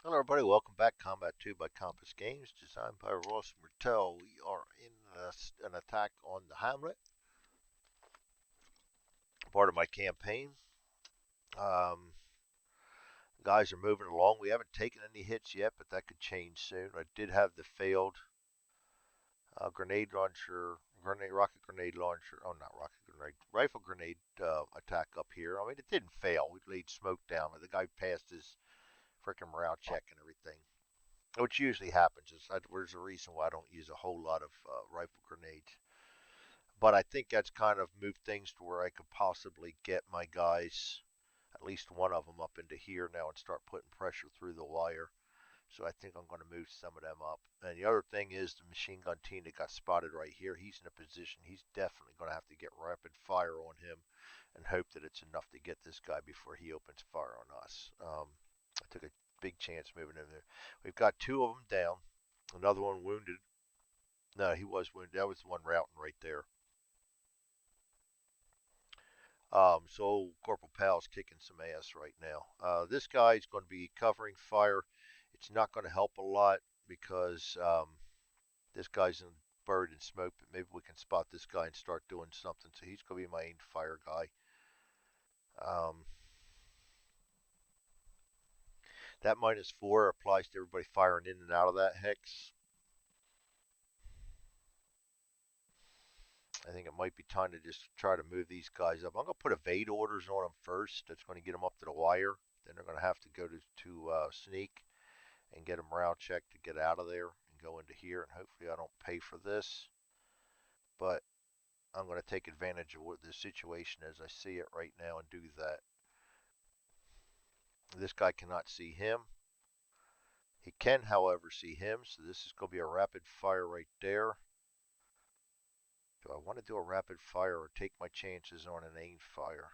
Hello, everybody. Welcome back. Combat 2 by Compass Games, designed by Ross Martel. We are in an attack on the Hamlet, part of my campaign. Um, Guys are moving along. We haven't taken any hits yet, but that could change soon. I did have the failed grenade launcher, rocket grenade launcher. Oh, not rocket grenade, rifle grenade attack up here. I mean, it didn't fail. We laid smoke down. The guy passed his freaking morale check and everything. Which usually happens. There's a reason why I don't use a whole lot of rifle grenades. But I think that's kind of moved things to where I could possibly get my guys, at least one of them, up into here now and start putting pressure through the wire. So I think I'm going to move some of them up. And the other thing is the machine gun team that got spotted right here. He's in a position. He's definitely going to have to get rapid fire on him and hope that it's enough to get this guy before he opens fire on us. I took a big chance moving in there. We've got two of them down. Another one wounded. No, he was wounded. That was the one routing right there. So Corporal Pal's kicking some ass right now. This guy's going to be covering fire. It's not going to help a lot because this guy's in buried in smoke, but maybe we can spot this guy and start doing something. So he's going to be my aimed fire guy. Um, that -4 applies to everybody firing in and out of that hex. I think it might be time to just try to move these guys up. I'm going to put evade orders on them first. That's going to get them up to the wire. Then they're going to have to go to sneak and get a morale check to get out of there and go into here. And hopefully I don't pay for this. But I'm going to take advantage of what the situation as I see it right now and do that. This guy cannot see him. He can, however, see him. So this is going to be a rapid fire right there. Do I want to do a rapid fire or take my chances on an aimed fire?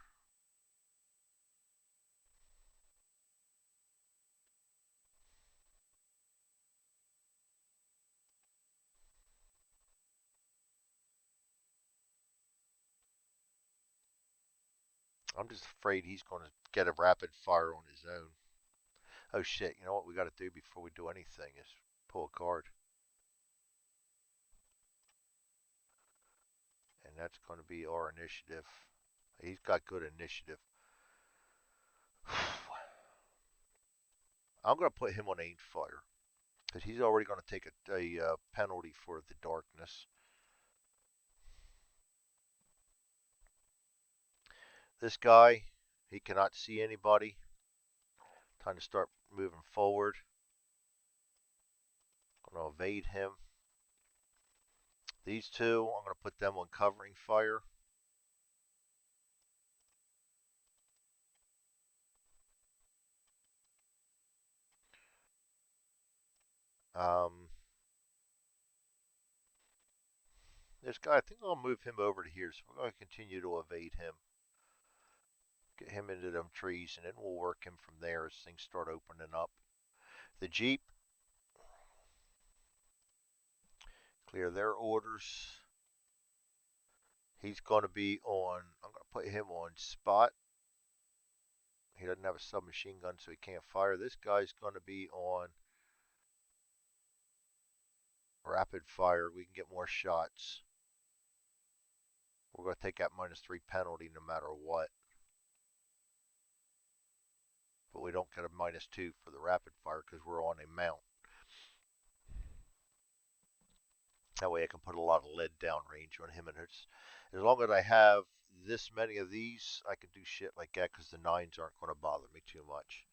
I'm just afraid he's going to get a rapid fire on his own. Oh shit, you know what we got to do before we do anything is pull a card. And that's going to be our initiative. He's got good initiative. I'm going to put him on aimed fire because he's already going to take a penalty for the darkness. This guy, he cannot see anybody. Time to start moving forward. I'm going to evade him. These two, I'm going to put them on covering fire. Um, this guy, I think I'll move him over to here. So we're going to continue to evade him. Get him into them trees, and then we'll work him from there as things start opening up. The Jeep, clear their orders. He's going to be on, I'm going to put him on spot. He doesn't have a submachine gun, so he can't fire. This guy's going to be on rapid fire. We can get more shots. We're going to take that -3 penalty no matter what. But we don't get a -2 for the rapid fire because we're on a mount. That way I can put a lot of lead downrange on him. And as long as I have this many of these, I can do shit like that because the nines aren't going to bother me too much.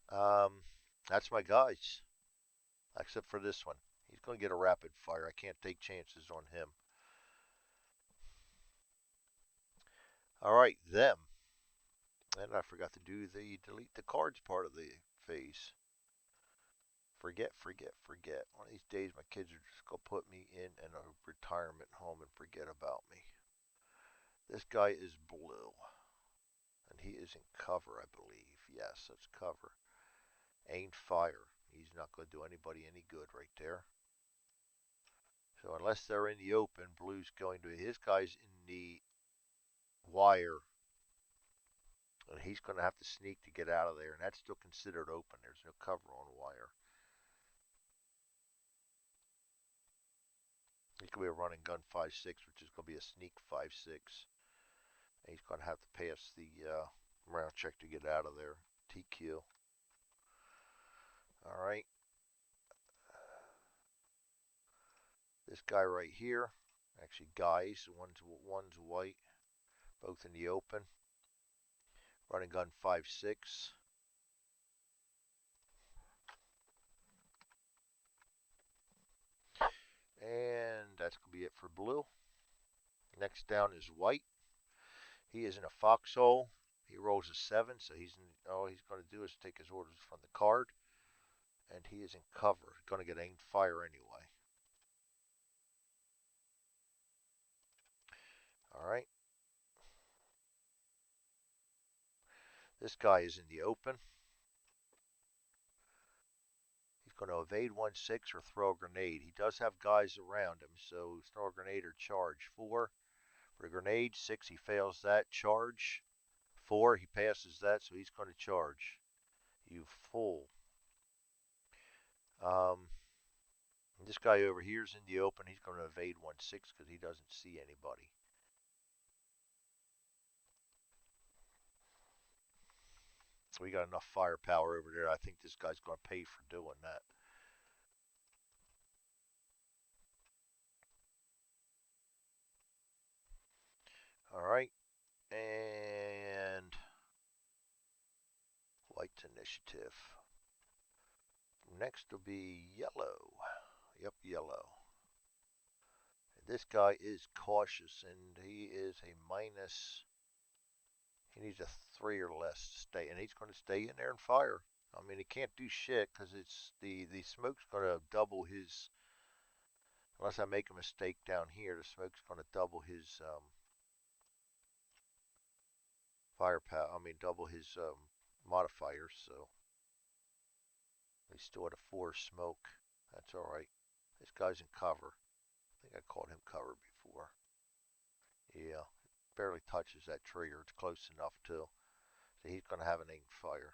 Um, that's my guys, except for this one. He's going to get a rapid fire. I can't take chances on him. All right, them. And I forgot to do the delete the cards part of the phase. Forget. One of these days, my kids are just going to put me in a retirement home and forget about me. This guy is blue. And he is in cover, I believe. Yes, that's cover. Aimed fire. He's not going to do anybody any good right there. So unless they're in the open, blue's going to. His guy's in the wire. And he's going to have to sneak to get out of there, and that's still considered open. There's no cover on wire. He could be a running gun 5.6, which is going to be a sneak 5.6. And he's going to have to pass the round check to get out of there. TQ. All right. This guy right here, actually guys, one's white, both in the open. Running gun 5.6. And that's going to be it for blue. Next down is white. He is in a foxhole. He rolls a 7, so all he's going to do is take his orders from the card. And he is in cover. He's going to get aimed fire anyway. All right. This guy is in the open. He's going to evade 1.6 or throw a grenade. He does have guys around him, so throw a grenade or charge. 4 for a grenade. 6, he fails that. Charge. 4, he passes that, so he's going to charge. You fool. This guy over here is in the open. He's going to evade 1.6 because he doesn't see anybody. We got enough firepower over there. I think this guy's going to pay for doing that. All right. And white's initiative. Next will be yellow. Yep, yellow. And this guy is cautious, and he is a minus. He needs a 3 or less to stay, and he's going to stay in there and fire. I mean, he can't do shit because it's the smoke's going to double his. Unless I make a mistake down here, the smoke's going to double his firepower. I mean, double his modifiers. So he's still at a 4 smoke. That's all right. This guy's in cover. I think I called him cover before. Yeah, barely touches that trigger. It's close enough too. So he's going to have an aimed fire.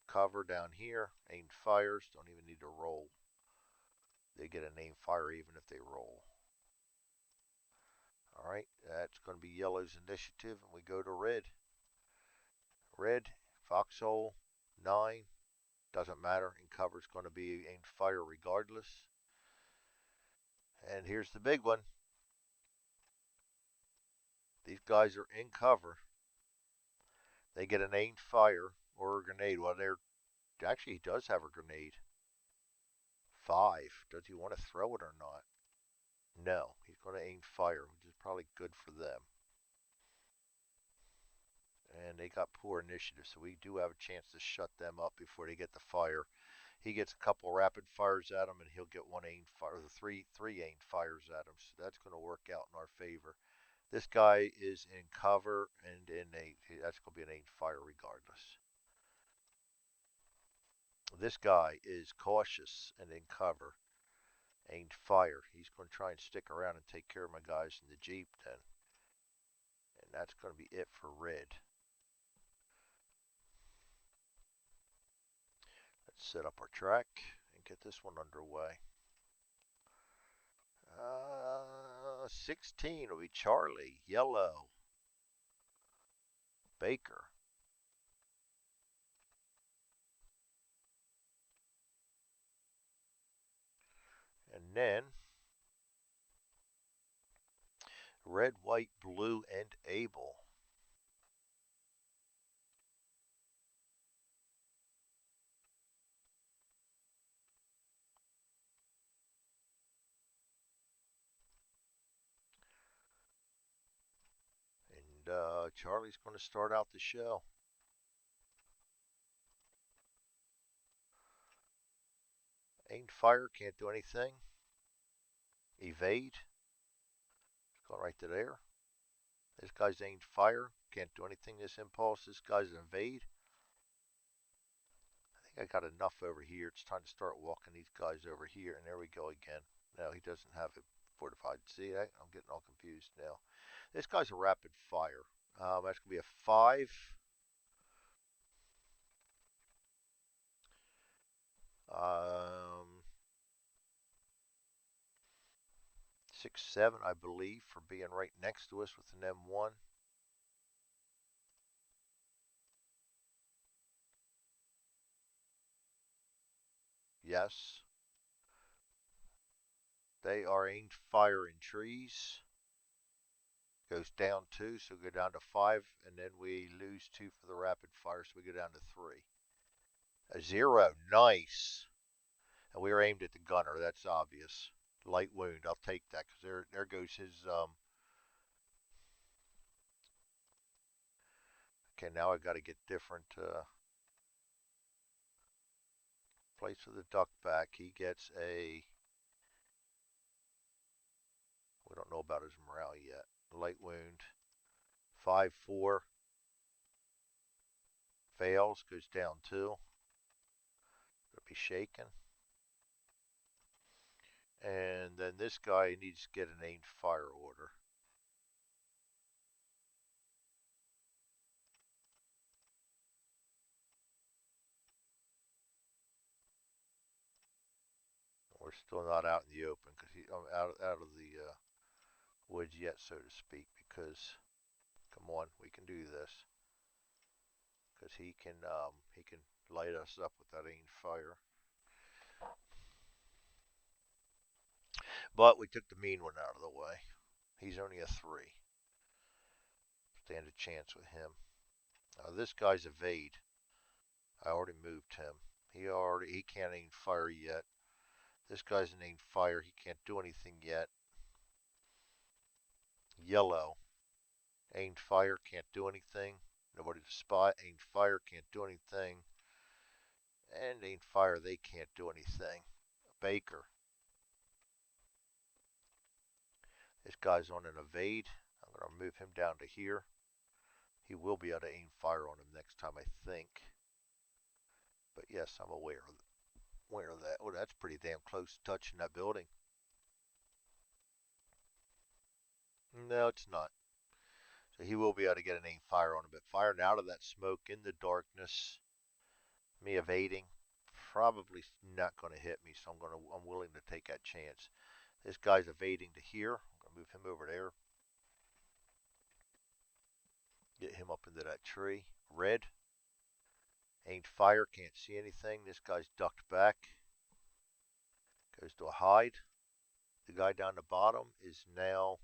Cover down here. Aimed fires. Don't even need to roll. They get an aimed fire even if they roll. All right, that's going to be yellow's initiative, and we go to red. Red, foxhole, 9. Doesn't matter. In cover is going to be aimed fire regardless. And here's the big one. These guys are in cover. They get an aimed fire or a grenade. Well, they're actually he does have a grenade. 5. Does he want to throw it or not? No, he's going to aim fire, which is probably good for them. And they got poor initiative, so we do have a chance to shut them up before they get the fire. He gets a couple rapid fires at him, and he'll get one aimed fire, the three aimed fires at him. So that's going to work out in our favor. This guy is in cover, and that's going to be an aimed fire regardless. This guy is cautious and in cover. Aimed fire. He's going to try and stick around and take care of my guys in the Jeep then. And that's going to be it for red. Let's set up our track and get this one underway. 16 will be Charlie. Yellow. Baker. And then red, white, blue, and Abel. And Charlie's going to start out the show. Aimed fire, can't do anything. Evade. Go right to there. This guy's aimed fire, can't do anything this impulse. This guy's evade. I think I got enough over here. It's time to start walking these guys over here. And there we go again. No, he doesn't have it. fortified. See, I'm getting all confused now. This guy's a rapid fire. That's going to be a 5. 6, 7, I believe, for being right next to us with an M1. Yes. They are aimed fire in trees. Goes down 2, so go down to 5, and then we lose 2 for the rapid fire, so we go down to 3. A 0, nice. And we are aimed at the gunner, that's obvious. Light wound, I'll take that, because there goes his, okay, now I got to get different, place for the duck back. He gets a, we don't know about his morale yet. Light wound, 5-4. Fails, goes down 2. It'll be shaken. And then this guy needs to get an aimed fire order. We're still not out in the open because I'm out of the woods yet, so to speak. Because come on, we can do this. Because he can light us up with that aimed fire. But we took the mean one out of the way. He's only a 3. Stand a chance with him. This guy's evade. I already moved him. He can't aim fire yet. This guy's an aimed fire. He can't do anything yet. Yellow. Aimed fire, can't do anything. Nobody to spot. Aimed fire, can't do anything. And aimed fire, they can't do anything. Baker. This guy's on an evade. I'm going to move him down to here. He will be able to aim fire on him next time, I think. But yes, I'm aware of that. Oh, that's pretty damn close to touching that building. No, it's not. So he will be able to get an aim fire on him. But firing out of that smoke in the darkness, me evading, probably not going to hit me. So I'm willing to take that chance. This guy's evading to here. I'm going to move him over there. Get him up into that tree. Red. Aimed fire. Can't see anything. This guy's ducked back. Goes to a hide. The guy down the bottom is now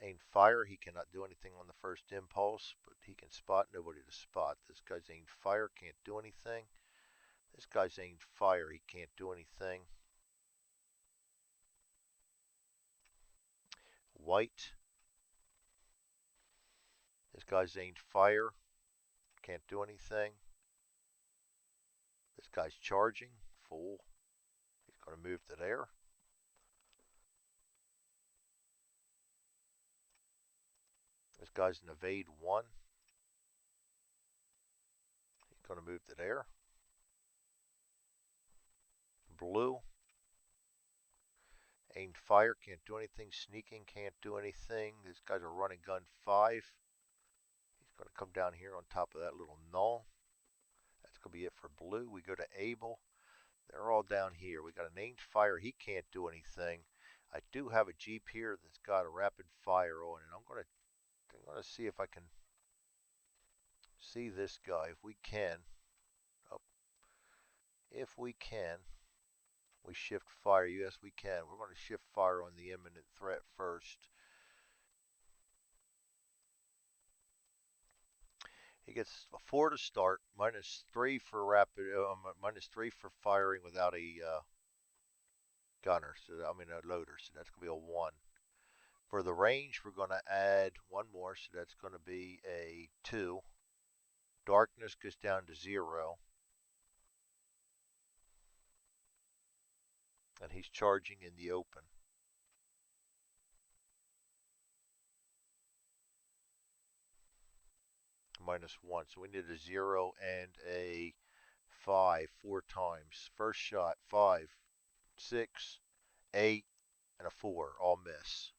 aimed fire. He cannot do anything on the first impulse, but he can spot. Nobody to spot. This guy's aimed fire. Can't do anything. This guy's aimed fire. He can't do anything. White. This guy's aimed fire. Can't do anything. This guy's charging. Fool. He's going to move to there. This guy's an evade 1. He's going to move to there. Blue. Aimed fire. Can't do anything. Sneaking. Can't do anything. This guy's a running gun 5. He's going to come down here on top of that little null. That's going to be it for blue. We go to Able. They're all down here. We got an aimed fire. He can't do anything. I do have a Jeep here that's got a rapid fire on it. I'm going to see if I can see this guy. If we can. Oh, if we can. We shift fire. Yes, we can. We're going to shift fire on the imminent threat first. He gets a 4 to start, -3 for -3 for firing without a gunner. So I mean a loader. So that's going to be a 1. For the range, we're going to add one more. So that's going to be a 2. Darkness goes down to 0. And he's charging in the open. -1. So we need a 0 and a 5 4 times. First shot, 5, 6, 8, and a 4. All miss.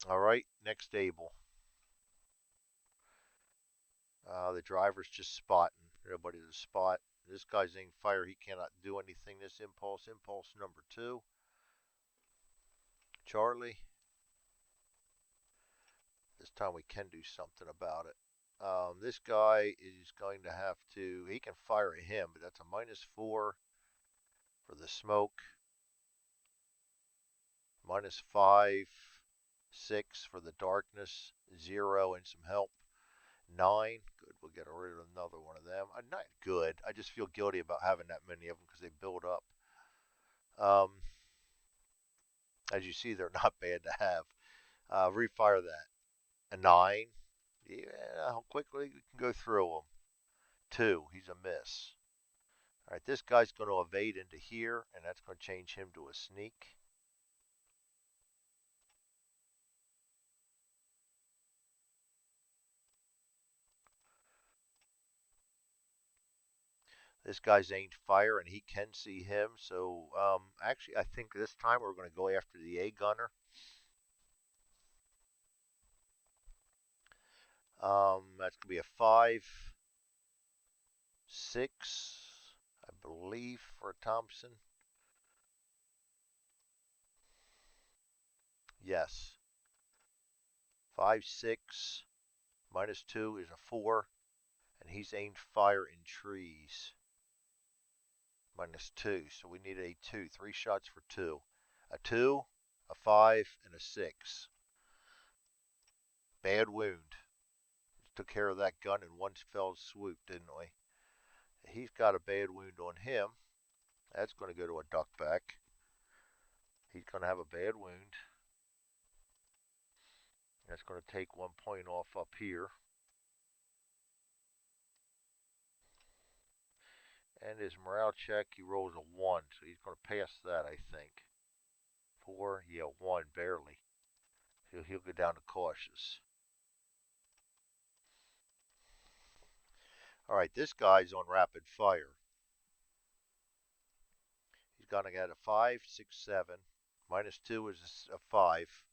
All right, next Able. The driver's just spotting. Everybody to spot. This guy's aimed fire. He cannot do anything. This impulse. Impulse number 2. Charlie. This time we can do something about it. This guy is going to have to. He can fire at him, but that's a -4 for the smoke. -5, 6 for the darkness. 0 and some help. 9. Good. We'll get rid of another one of them. Not good. I just feel guilty about having that many of them because they build up. As you see, they're not bad to have. Refire that. A 9. Yeah, how quickly we can go through them. 2. He's a miss. All right, this guy's going to evade into here, and that's going to change him to a sneak. This guy's aimed fire, and he can see him. So, actually, I think this time we're going to go after the A gunner. That's going to be a 5, 6, I believe, for Thompson. Yes. 5, 6, -2 is a 4, and he's aimed fire in trees. -2, so we need a 2. 3 shots for 2. A 2, a 5, and a 6. Bad wound. Took care of that gun in one fell swoop, didn't we? He's got a bad wound on him. That's going to go to a duck back. He's going to have a bad wound. That's going to take 1 point off up here. And his morale check, he rolls a 1, so he's going to pass that, I think. 4, yeah, 1, barely. So he'll go down to cautious. All right, this guy's on rapid fire. He's going to get a 5, 6, 7. -2 is a 5.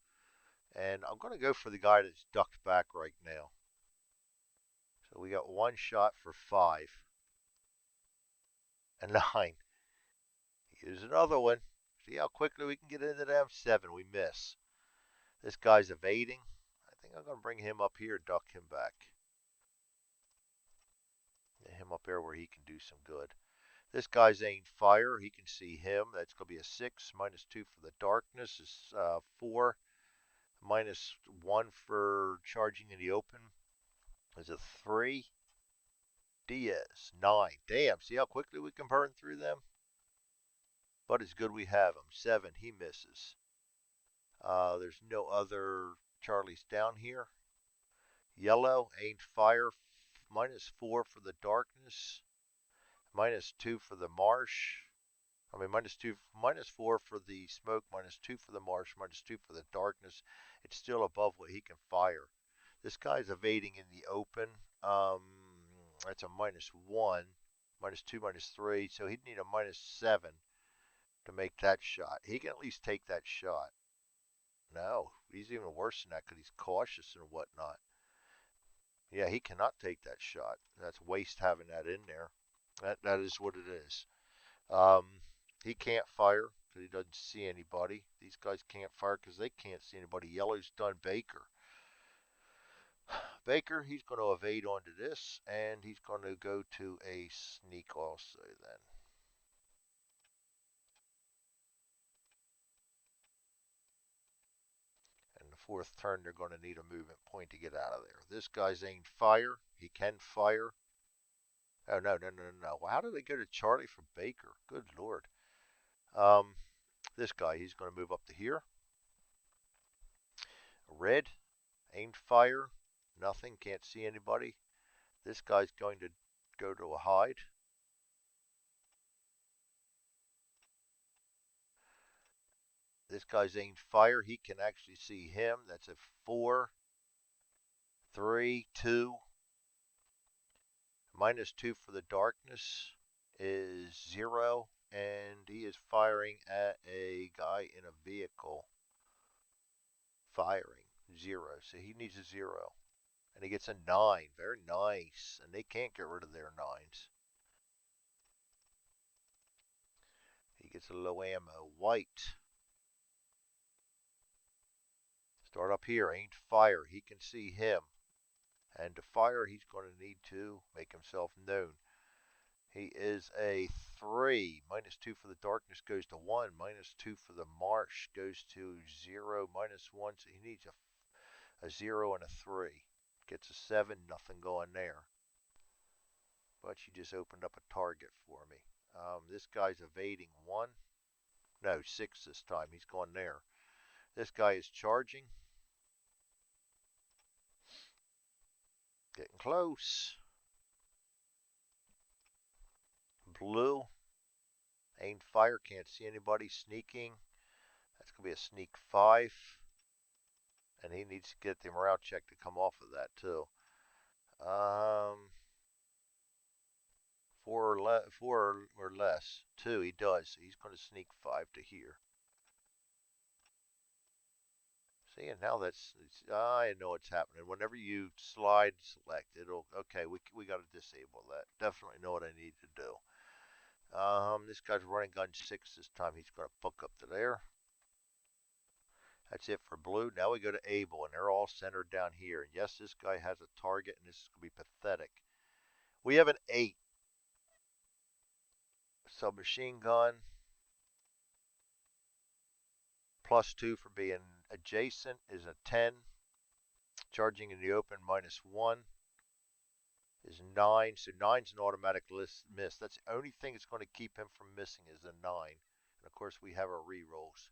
And I'm going to go for the guy that's ducked back right now. So we got 1 shot for 5. A 9. Here's another one. See how quickly we can get into them? 7. We miss. This guy's evading. I think I'm going to bring him up here, duck him back. Get him up there where he can do some good. This guy's aimed fire. He can see him. That's going to be a 6. -2 for the darkness is 4. -1 for charging in the open is a 3. Diaz, 9. Damn, see how quickly we can burn through them? But it's good we have him. 7, he misses. There's no other Charlies down here. Yellow, aimed fire, -4 for the darkness, -2 for the marsh. I mean, -2, -4 for the smoke, -2 for the marsh, -2 for the darkness. It's still above what he can fire. This guy's evading in the open. That's a -1, -2, -3. So he'd need a -7 to make that shot. He can at least take that shot. No, he's even worse than that because he's cautious and whatnot. Yeah, he cannot take that shot. That's waste having that in there. That is what it is. Um, he can't fire because he doesn't see anybody. These guys can't fire because they can't see anybody. Yellow's done Baker. Baker, he's going to evade onto this, and he's going to go to a sneak also then. And the 4th turn, they're going to need a movement point to get out of there. This guy's aimed fire. He can fire. Oh, no, no, no, no. Well, how did they go to Charlie from Baker? Good Lord. This guy, he's going to move up to here. Red, aimed fire. Nothing, can't see anybody. This guy's going to go to a hide. This guy's aimed fire. He can actually see him. That's a 4, 3, 2. -2 for the darkness is 0, and he is firing at a guy in a vehicle. Firing 0, so he needs a 0. And he gets a 9. Very nice. And they can't get rid of their 9s. He gets a low ammo. White. Start up here. Ain't fire. He can see him. And to fire, he's going to need to make himself known. He is a 3. -2 for the darkness goes to 1. -2 for the marsh goes to 0. -1. So he needs a 0 and a 3. Gets a 7. Nothing going there. But you just opened up a target for me. This guy's evading 1. No, 6 this time. He's going there. This guy is charging. Getting close. Blue. Ain't fire. Can't see anybody. Sneaking. That's going to be a sneak 5. And he needs to get the morale check to come off of that, too. 4 or less. 2, he does. So he's going to sneak 5 to here. See, and now I know what's happening. Whenever you slide select, it'll, okay, we got to disable that. Definitely know what I need to do. This guy's running gun 6 this time. He's going to book up to there. That's it for blue. Now we go to Able, and they're all centered down here. And yes, this guy has a target, and this is going to be pathetic. We have an 8. Submachine gun. +2 for being adjacent is a 10. Charging in the open -1 is 9. So 9's an automatic miss. That's the only thing that's going to keep him from missing is a 9. And of course we have our re-rolls.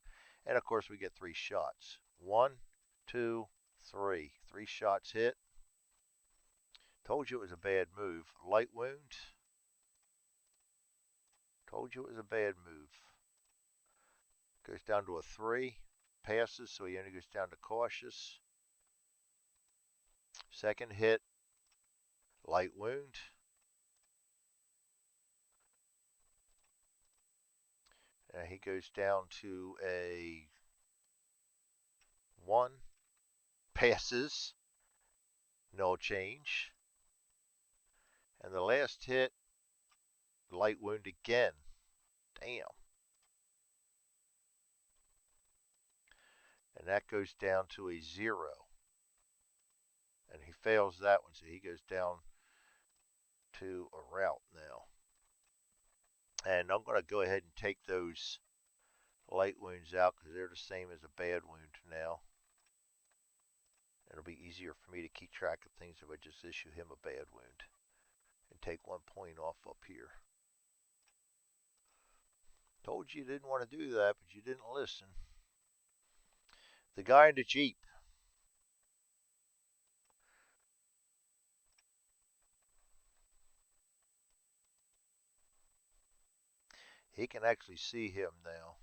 And of course we get 3 shots. 1, 2, 3. 3 shots hit. Told you it was a bad move. Light wound. Told you it was a bad move. Goes down to a 3. Passes, so he only goes down to cautious. Second hit. Light wound. And he goes down to a 1. Passes. No change. And the last hit, light wound again. Damn. And that goes down to a 0. And he fails that one, so he goes down to a route now. And I'm going to go ahead and take those light wounds out because they're the same as a bad wound now. It'll be easier for me to keep track of things if I just issue him a bad wound and take 1 point off up here. Told you didn't want to do that, but you didn't listen. The guy in the Jeep. He can actually see him now.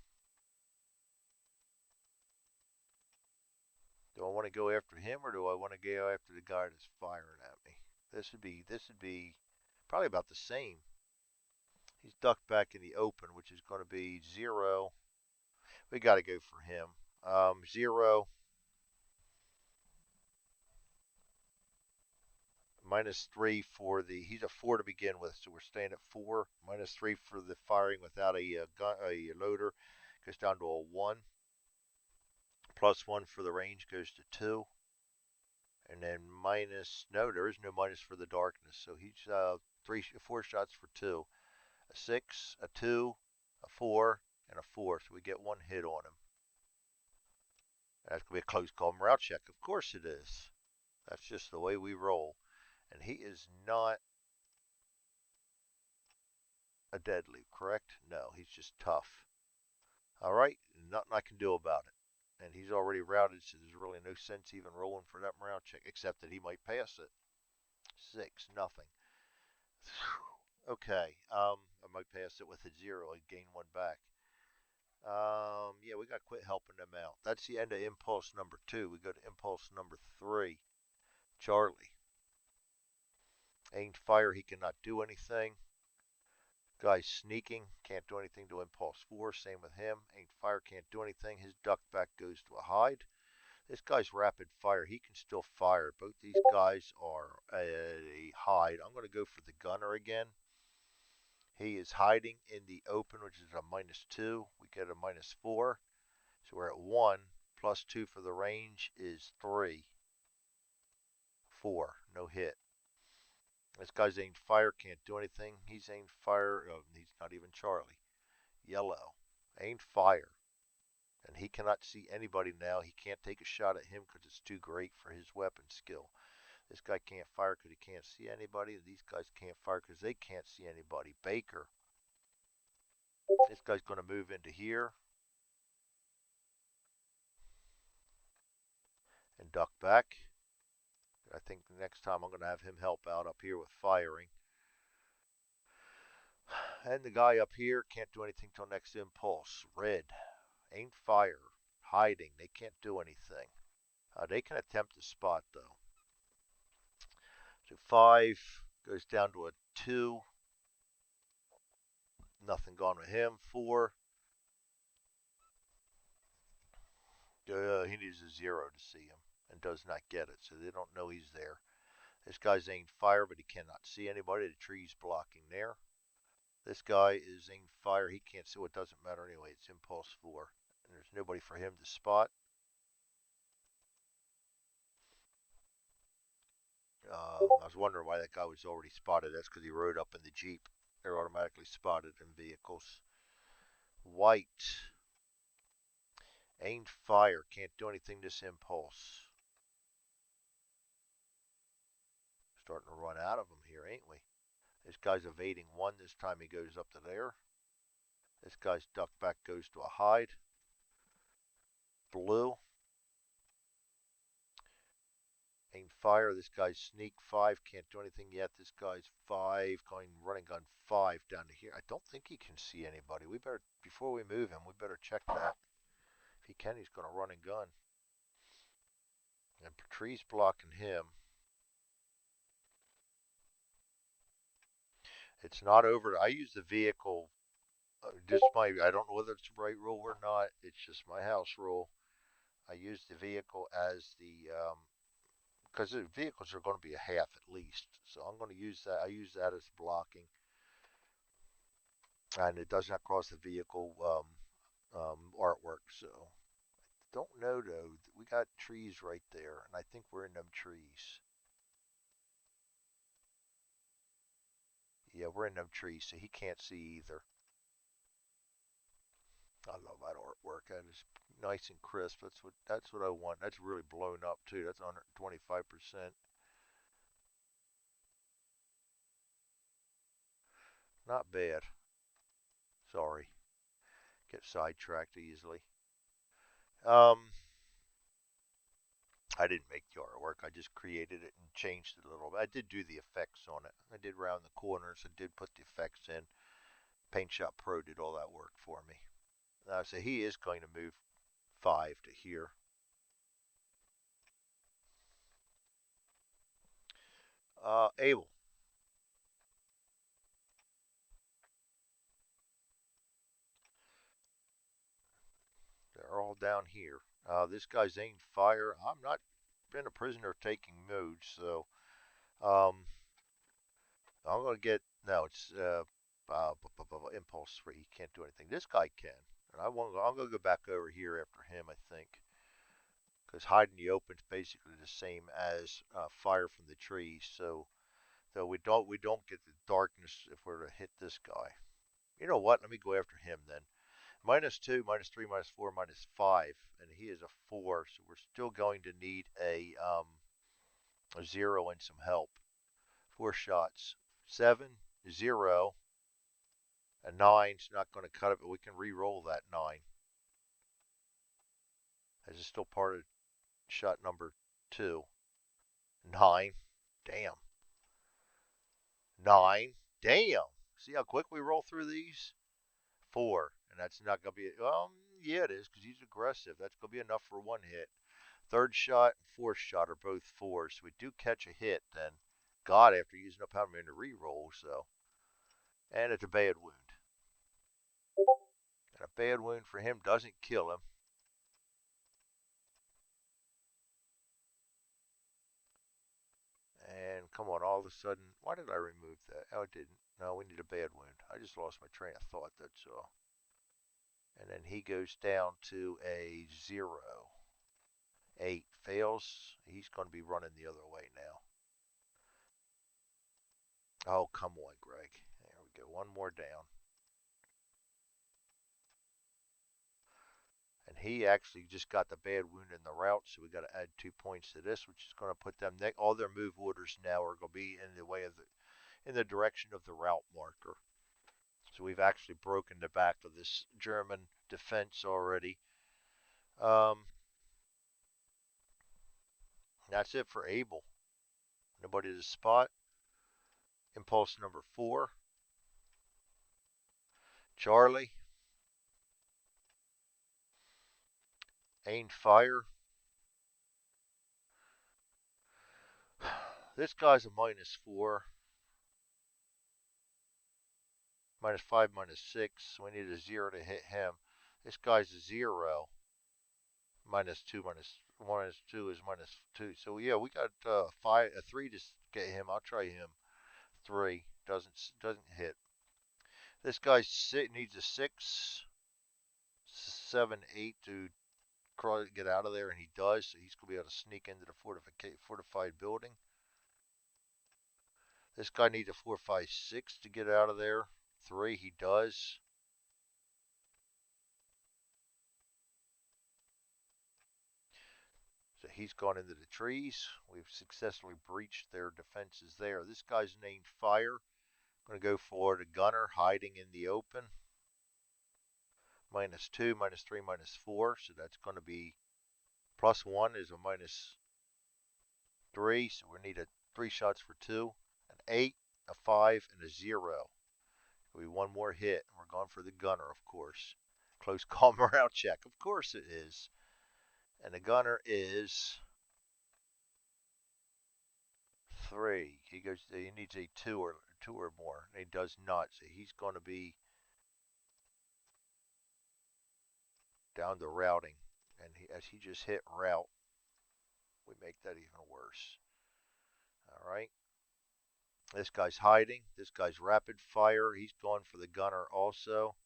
Do I want to go after him or do I want to go after the guy that's firing at me? This would be probably about the same. He's ducked back in the open, which is going to be 0. We got to go for him. 0. -3 for the. He's a 4 to begin with, so we're staying at 4. -3 for the firing without a loader goes down to a 1. +1 for the range goes to 2. And then no, there is no minus for the darkness. So he's 4 shots for 2. A 6, a 2, a 4, and a 4. So we get 1 hit on him. That's going to be a close call morale check. Of course it is. That's just the way we roll. And he is not a deadly, correct? No, he's just tough. All right, nothing I can do about it. And he's already routed, so there's really no sense even rolling for that morale check, except that he might pass it. 6, nothing. Okay, I might pass it with a 0 and gain 1 back. Yeah, we got to quit helping them out. That's the end of impulse number 2. We go to impulse number 3. Charlie. Aimed fire, he cannot do anything. Guy's sneaking, can't do anything to impulse 4. Same with him. Ain't fire, can't do anything. His duck back goes to a hide. This guy's rapid fire. He can still fire. Both these guys are a hide. I'm going to go for the gunner again. He is hiding in the open, which is a -2. We get a -4. So we're at 1. +2 for the range is 3. 4. No hit. This guy's aimed fire. Can't do anything. He's aimed fire. Oh, he's not even Charlie. Yellow. Aimed fire. And he cannot see anybody now. He can't take a shot at him because it's too great for his weapon skill. This guy can't fire because he can't see anybody. These guys can't fire because they can't see anybody. Baker. This guy's going to move into here and duck back. I think the next time I'm going to have him help out up here with firing. And the guy up here can't do anything till next impulse. Red. Ain't fire. Hiding. They can't do anything. They can attempt to spot though. So 5 goes down to a 2. Nothing gone with him. 4. He needs a 0 to see him and does not get it, so they don't know he's there. This guy's aimed fire, but he cannot see anybody. The tree's blocking there. This guy is aimed fire. He can't see. It doesn't matter anyway. It's impulse 4. And there's nobody for him to spot. I was wondering why that guy was already spotted. That's because he rode up in the Jeep. They're automatically spotted in vehicles. White. Aimed fire. Can't do anything this impulse. Starting to run out of them here, ain't we? This guy's evading 1. This time he goes up to there. This guy's duck back goes to a hide. Blue. Aim fire. This guy's sneak 5. Can't do anything yet. This guy's 5. Going running gun 5 down to here. I don't think he can see anybody. We better, before we move him, we better check that. If he can, he's going to run and gun. And Patree's blocking him. It's not over. I use the vehicle. I don't know whether it's the right rule or not. It's just my house rule. I use the vehicle as the because the vehicles are going to be a half at least. So I'm going to use that. I use that as blocking, and it does not cross the vehicle artwork. So don't know though. We got trees right there, and I think we're in them trees. Yeah, we're in them trees, so he can't see either. I love that artwork. That is nice and crisp. That's what I want. That's really blown up too. That's 125%. Not bad. Sorry. Get sidetracked easily. Um, I didn't make the artwork. I just created it and changed it a little bit. I did do the effects on it. I did round the corners. I did put the effects in. Paint Shop Pro did all that work for me. So he is going to move 5 to here. Abel. They're all down here. This guy's aimed fire. I'm not been a prisoner taking moves, so um, I'm gonna get no. It's impulse 3. He can't do anything. This guy can, and I'm gonna go back over here after him. I think because hide in the open is basically the same as fire from the trees. So we don't get the darkness if we're to hit this guy. You know what? Let me go after him then. -2, -3, -4, -5, and he is a 4, so we're still going to need a 0 and some help. 4 shots. 7, 0, a 9's not going to cut it, but we can re-roll that 9. As it's still part of shot number 2. 9. Damn. 9. Damn. See how quick we roll through these? 4. And that's not going to be, yeah, it is because he's aggressive. That's going to be enough for 1 hit. Third shot and fourth shot are both 4s. So we do catch a hit then. God, after using up how many to re-roll, so. And it's a bad wound. And a bad wound for him doesn't kill him. And come on, all of a sudden, why did I remove that? Oh, it didn't. No, we need a bad wound. I just lost my train of thought, that's all. And then he goes down to a 0. 8 fails. He's going to be running the other way now. Oh, come on, Greg. There we go. One more down. And he actually just got the bad wound in the route, so we got to add 2 points to this, which is going to put them all their move orders now are going to be in the way of in the direction of the route marker. So we've actually broken the back of this German defense already. Um, that's it for Abel. Nobody to spot. Impulse number 4. Charlie. Aim fire. This guy's a -4. -5, -6. We need a 0 to hit him. This guy's a 0. -2, -2 is -2. So yeah, we got a 3 to get him. I'll try him. 3 doesn't hit. This guy needs a 6, 7, 8 to get out of there, and he does. So he's gonna be able to sneak into the fortified building. This guy needs a 4, 5, 6 to get out of there. 3, he does. So he's gone into the trees. We've successfully breached their defenses there. This guy's named Fire. I'm going to go for the gunner hiding in the open. -2, -3, -4. So that's going to be +1 is a -3. So we need 3 shots for 2. An 8, a 5, and a 0. We one more hit, and we're going for the gunner, of course. Close call morale check. Of course it is. And the gunner is 3. He needs a 2 or more. And he does not. So he's going to be down to routing. And as he just hit route, we make that even worse. All right. This guy's hiding. This guy's rapid fire. He's going for the gunner also.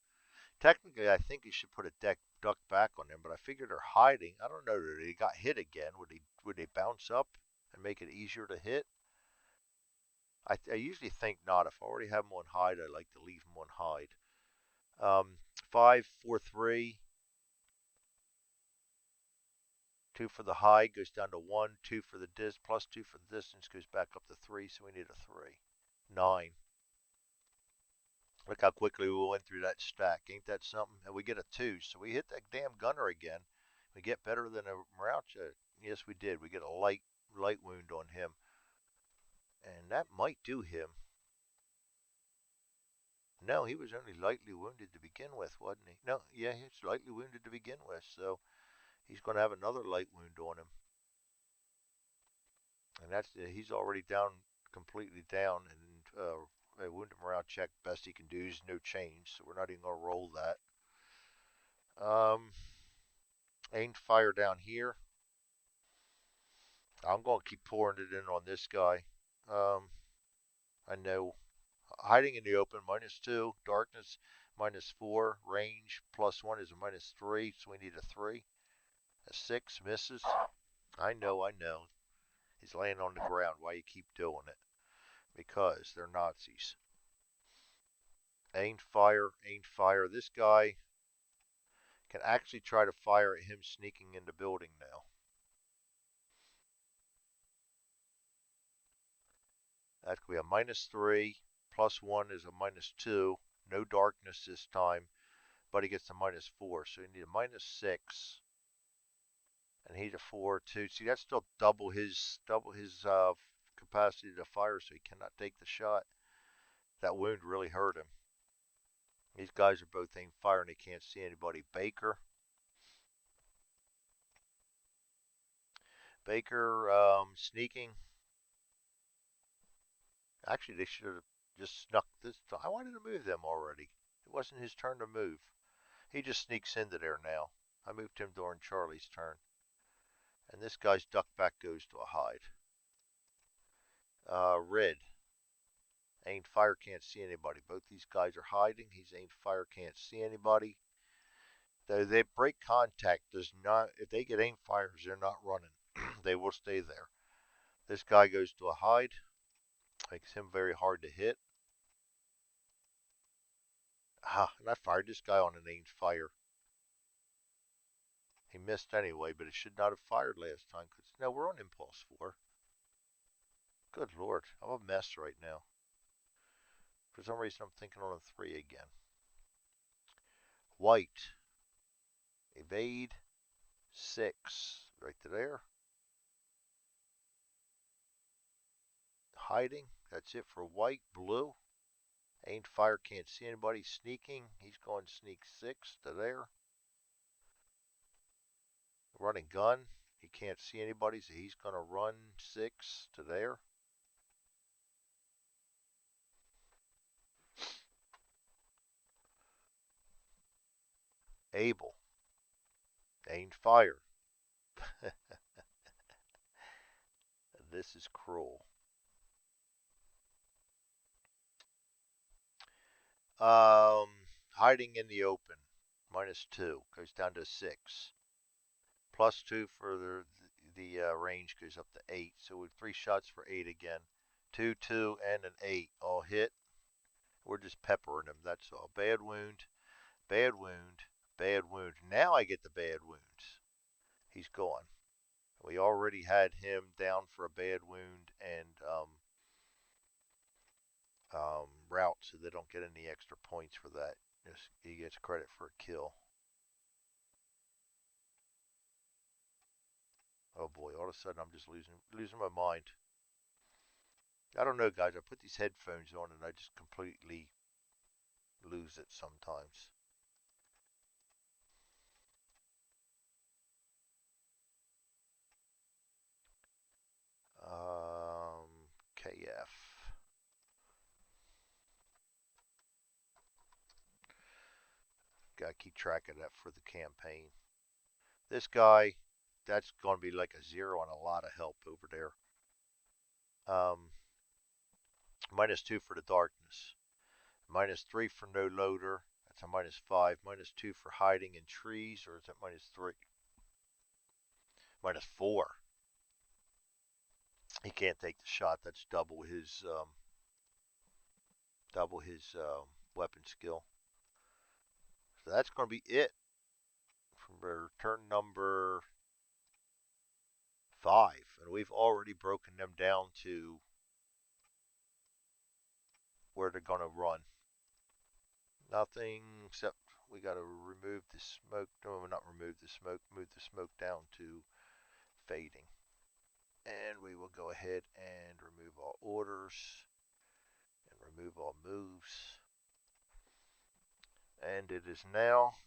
Technically, I think he should put a duck back on him, but I figured they're hiding. I don't know. That he got hit again. Would they bounce up and make it easier to hit? I usually think not. If I already have him on hide, I like to leave him on hide. 5, 4, 3. 2 for the high goes down to 1. 2 for the +2 for the distance goes back up to 3. So we need a 3. 9. Look how quickly we went through that stack. Ain't that something? And we get a 2. So we hit that damn gunner again. We get better than a morale check. Yes, we did. We get a light wound on him. And that might do him. No, he was only lightly wounded to begin with, wasn't he? No, yeah, he was lightly wounded to begin with. So he's going to have another light wound on him. And he's already down, completely down, and a wounded morale check. Best he can do is no change, so we're not even going to roll that. Aimed fire down here. I'm going to keep pouring it in on this guy. I know hiding in the open -2, darkness -4, range +1 is a -3, so we need a 3. A 6 misses. I know. He's laying on the ground. Why you keep doing it? Because they're Nazis. Aimed fire. This guy can actually try to fire at him sneaking in the building now. That could be a -3. +1 is a -2. No darkness this time, but he gets a -4. So you need a -6. And he's a 4, 2. See, that's still double his capacity to fire, so he cannot take the shot. That wound really hurt him. These guys are both aim fire and they can't see anybody. Baker, sneaking. Actually, they should have. Just snuck this. I wanted to move them already. It wasn't his turn to move. He just sneaks into there now. I moved him during Charlie's turn. And this guy's duck back goes to a hide. Red. Aimed fire, can't see anybody. Both these guys are hiding. He's aimed fire, can't see anybody. They break contact does not, if they get aim fires, they're not running. They will stay there. This guy goes to a hide. Makes him very hard to hit. And I fired this guy on an aimed fire. He missed anyway, but it should not have fired last time. Cause no, we're on impulse 4. Good lord, I'm a mess right now. For some reason, I'm thinking on a 3 again. White. Evade. 6. Right to there. Hiding. That's it for white. Blue. Aimed fire, can't see anybody. Sneaking. He's going sneak 6 to there. Running gun. He can't see anybody, so he's going to run 6 to there. Able. Aimed fire. This is cruel. Hiding in the open. -2 goes down to 6. +2 for the range goes up to 8. So with 3 shots for 8 again. 2, 2, and an 8 all hit. We're just peppering him. That's all. Bad wound, bad wound, bad wound. Now I get the bad wounds. He's gone. We already had him down for a bad wound and route, so they don't get any extra points for that. He gets credit for a kill. Oh boy, all of a sudden I'm just losing my mind. I don't know, guys. I put these headphones on and I just completely lose it sometimes. KF. Gotta keep track of that for the campaign. This guy, that's going to be like a 0 and a lot of help over there. -2 for the darkness. -3 for no loader. That's a -5. -2 for hiding in trees, or is it -3? -4. He can't take the shot. That's double his weapon skill. So that's going to be it for turn number 5, and we've already broken them down to where they're going to run. Nothing except we got to remove the smoke. No, not remove the smoke. Move the smoke down to fading. And we will go ahead and remove all orders and remove all moves. And it is now,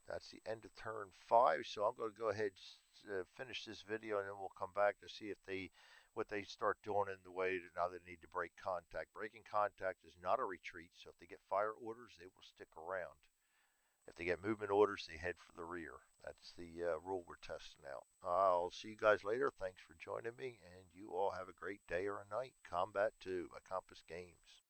that's the end of turn 5. So I'm going to go ahead and finish this video, and then we'll come back to see if what they start doing in the way that now they need to break contact. Breaking contact is not a retreat, so if they get fire orders, they will stick around. If they get movement orders, they head for the rear. That's the rule we're testing out. I'll see you guys later. Thanks for joining me, and you all have a great day or a night. Combat 2 by Compass Games.